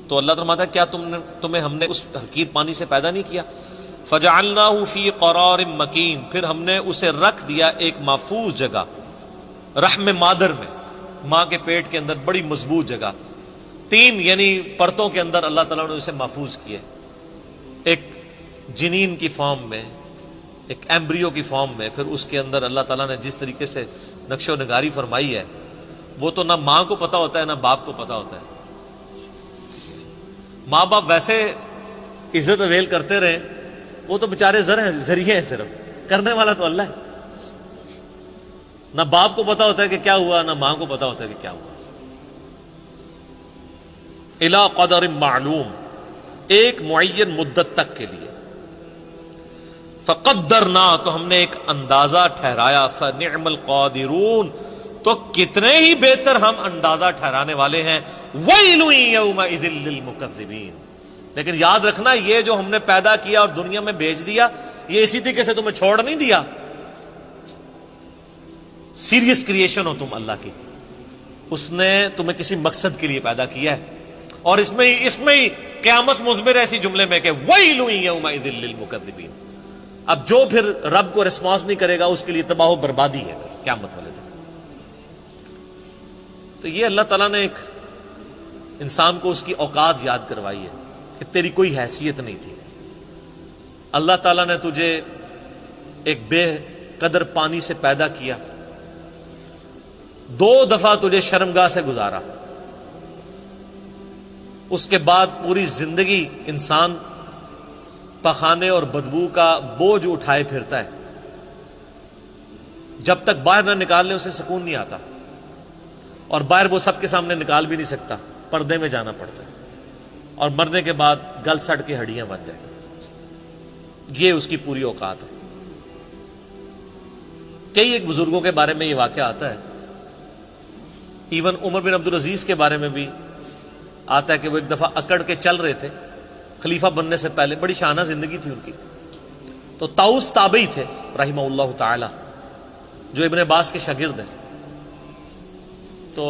تو اللہ فرماتا ہے کیا تمہیں ہم نے اس حقیر پانی سے پیدا نہیں کیا؟ فجعلناہ فی قرار مکین، پھر ہم نے اسے رکھ دیا ایک محفوظ جگہ، رحم مادر میں، ماں کے پیٹ کے اندر بڑی مضبوط جگہ، 3 یعنی پرتوں کے اندر اللہ تعالیٰ نے اسے محفوظ کیا، ایک جنین کی فارم میں، ایک ایمبریو کی فارم میں، پھر اس کے اندر اللہ تعالیٰ نے جس طریقے سے نقش و نگاری فرمائی ہے وہ تو نہ ماں کو پتہ ہوتا ہے نہ باپ کو پتہ ہوتا ہے۔ ماں باپ ویسے عزت اویل کرتے رہے، وہ تو بیچارے ذریعے ہیں، صرف کرنے والا تو اللہ ہے۔ نہ باپ کو پتا ہوتا ہے کہ کیا ہوا، نہ ماں کو پتا ہوتا ہے کہ کیا ہوا۔ الی قدر معلوم، ایک معین مدت تک کے لیے۔ فقدرنا، تو ہم نے ایک اندازہ ٹھہرایا، فنعم القادرون، تو کتنے ہی بہتر ہم اندازہ ٹھہرانے والے ہیں۔ ویل یومئذ للمکذبین، لیکن یاد رکھنا یہ جو ہم نے پیدا کیا اور دنیا میں بھیج دیا، یہ اسی طریقے سے تمہیں چھوڑ نہیں دیا۔ سیریس کریشن ہو تم اللہ کی، اس نے تمہیں کسی مقصد کے لیے پیدا کیا ہے، اور اس میں ہی قیامت مضمر ہے اسی جملے میں کہ ویل یومئذ للمکذبین۔ اب جو پھر رب کو رسپانس نہیں کرے گا اس کے لیے تباہ و بربادی ہے قیامت والے دن۔ تو یہ اللہ تعالیٰ نے ایک انسان کو اس کی اوقات یاد کروائی ہے کہ تیری کوئی حیثیت نہیں تھی۔ اللہ تعالیٰ نے تجھے ایک بے قدر پانی سے پیدا کیا، 2 دفعہ تجھے شرمگاہ سے گزارا، اس کے بعد پوری زندگی انسان پخانے اور بدبو کا بوجھ اٹھائے پھرتا ہے، جب تک باہر نہ نکال لے اسے سکون نہیں آتا، اور باہر وہ سب کے سامنے نکال بھی نہیں سکتا، پردے میں جانا پڑتا ہے، اور مرنے کے بعد گل سڑ کے ہڈیاں بن جائیں گی۔ یہ اس کی پوری اوقات ہے۔ کئی ایک بزرگوں کے بارے میں یہ واقعہ آتا ہے، ایون عمر بن عبدالعزیز کے بارے میں بھی آتا ہے کہ وہ ایک دفعہ اکڑ کے چل رہے تھے خلیفہ بننے سے پہلے، بڑی شانہ زندگی تھی ان کی۔ تو طاؤس تابعی تھے رحمہ اللہ تعالی، جو ابن عباس کے شاگرد ہیں۔ تو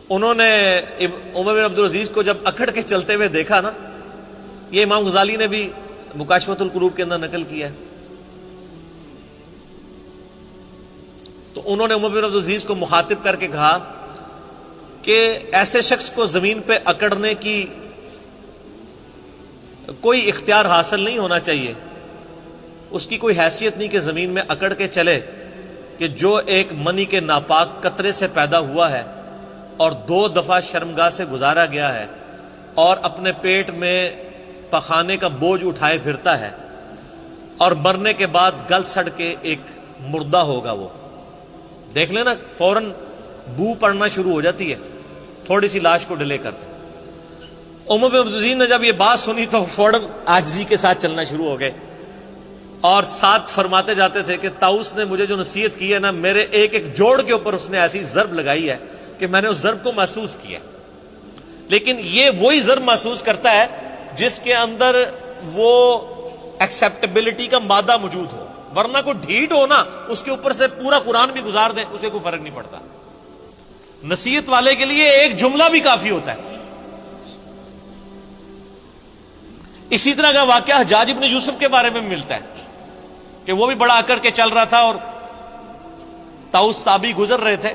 انہوں نے عمر بن عبدالعزیز کو جب اکڑ کے چلتے ہوئے دیکھا نا، یہ امام غزالی نے بھی مکاشفۃ القلوب کے اندر نقل کیا ہے، تو انہوں نے عمر بن عبدالعزیز کو مخاطب کر کے کہا کہ ایسے شخص کو زمین پہ اکڑنے کی کوئی اختیار حاصل نہیں ہونا چاہیے، اس کی کوئی حیثیت نہیں کہ زمین میں اکڑ کے چلے، کہ جو ایک منی کے ناپاک قطرے سے پیدا ہوا ہے اور 2 دفعہ شرمگاہ سے گزارا گیا ہے، اور اپنے پیٹ میں پخانے کا بوجھ اٹھائے پھرتا ہے، اور مرنے کے بعد گل سڑ کے ایک مردہ ہوگا۔ وہ دیکھ لینا فوراً بو پڑنا شروع ہو جاتی ہے، تھوڑی سی لاش کو ڈیلے کرتے۔ عمر بن عبدالعزیز نے جب یہ بات سنی تو فوراً عاجزی کے ساتھ چلنا شروع ہو گئے، اور ساتھ فرماتے جاتے تھے کہ طاؤس نے مجھے جو نصیحت کی ہے نا، میرے ایک ایک جوڑ کے اوپر اس نے ایسی ضرب لگائی ہے کہ میں نے اس ضرب کو محسوس کیا۔ لیکن یہ وہی ضرب محسوس کرتا ہے جس کے اندر وہ ایکسیپٹیبلٹی کا مادہ موجود ہو، ورنہ کوئی ڈھیٹ ہو نا، اس کے اوپر سے پورا قرآن بھی گزار دیں اسے کوئی فرق نہیں پڑتا۔ نصیحت والے کے لیے ایک جملہ بھی کافی ہوتا ہے۔ اسی طرح کا واقعہ حجاج ابن یوسف کے بارے میں ملتا ہے کہ وہ بھی بڑا اکڑ کے چل رہا تھا، اور طاؤس تابعی گزر رہے تھے،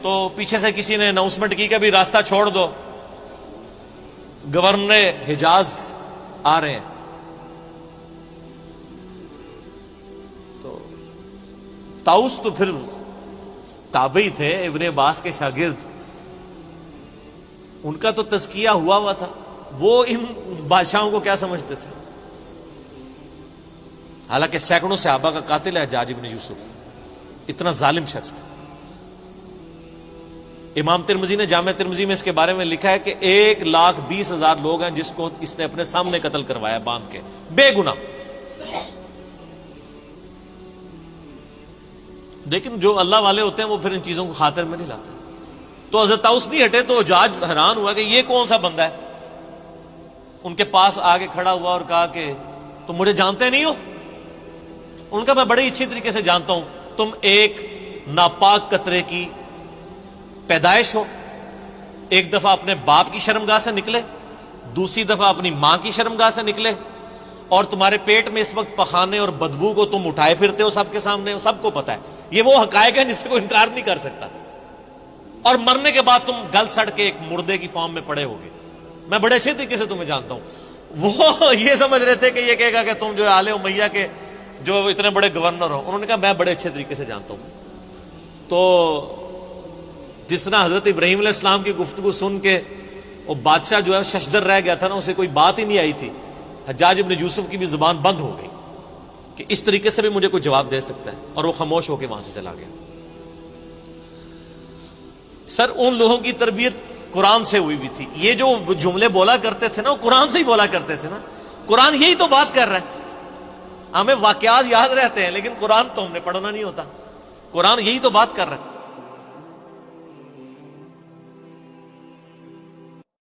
تو پیچھے سے کسی نے اناؤنسمنٹ کی کہ بھی راستہ چھوڑ دو، گورنر حجاز آ رہے ہیں۔ تو طاؤس تو پھر تابعی تھے، ابن عباس کے شاگرد، ان کا تو تزکیہ ہوا تھا، وہ ان بادشاہوں کو کیا سمجھتے تھے؟ حالانکہ سینکڑوں صحابہ کا قاتل ہے حجاج ابن یوسف، اتنا ظالم شخص تھا۔ امام ترمذی نے جامع ترمذی میں اس کے بارے میں لکھا ہے کہ 1,20,000 لوگ ہیں جس کو اس نے اپنے سامنے قتل کروایا باندھ کے، بے گناہ۔ لیکن جو اللہ والے ہوتے ہیں وہ پھر ان چیزوں کو خاطر میں نہیں لاتے۔ تو حضرت طاؤس نہیں ہٹے تو حجاج حیران ہوا کہ یہ کون سا بندہ ہے، ان کے پاس آگے کھڑا ہوا اور کہا کہ تم مجھے جانتے نہیں ہو؟ ان کا میں بڑی اچھی طریقے سے جانتا ہوں، تم ایک ناپاک قطرے کی پیدائش ہو، ایک دفعہ اپنے باپ کی شرمگاہ سے نکلے، دوسری دفعہ اپنی ماں کی شرمگاہ سے نکلے، اور تمہارے پیٹ میں اس وقت پخانے اور بدبو کو تم اٹھائے پھرتے ہو سب کے سامنے، سب کو پتا ہے، یہ وہ حقائق ہیں جس سے کوئی انکار نہیں کر سکتا، اور مرنے کے بعد تم گل سڑ کے ایک مردے کی فارم میں پڑے ہوگے۔ میں بڑے اچھے طریقے سے تمہیں جانتا ہوں، وہ یہ سمجھ رہے تھے کہ یہ کہے گا کہ تم جو آل امیہ کے جو اتنے بڑے گورنر ہو، انہوں نے کہا میں بڑے اچھے طریقے سے جانتا ہوں۔ تو جس طرح حضرت ابراہیم علیہ السلام کی گفتگو سن کے وہ بادشاہ جو ہے ششدر رہ گیا تھا نا، اسے کوئی بات ہی نہیں آئی تھی، حجاج ابن یوسف کی بھی زبان بند ہو گئی کہ اس طریقے سے بھی مجھے کوئی جواب دے سکتا ہے، اور وہ خاموش ہو کے وہاں سے چلا گیا۔ سر ان لوگوں کی تربیت قرآن سے ہوئی تھی، یہ جو جملے بولا کرتے تھے نا وہ قرآن سے ہی بولا کرتے تھے نا، قرآن یہی تو بات کر رہا ہے۔ ہمیں واقعات یاد رہتے ہیں لیکن قرآن تو ہم نے پڑھنا نہیں ہوتا، قرآن یہی تو بات کر رہا ہے۔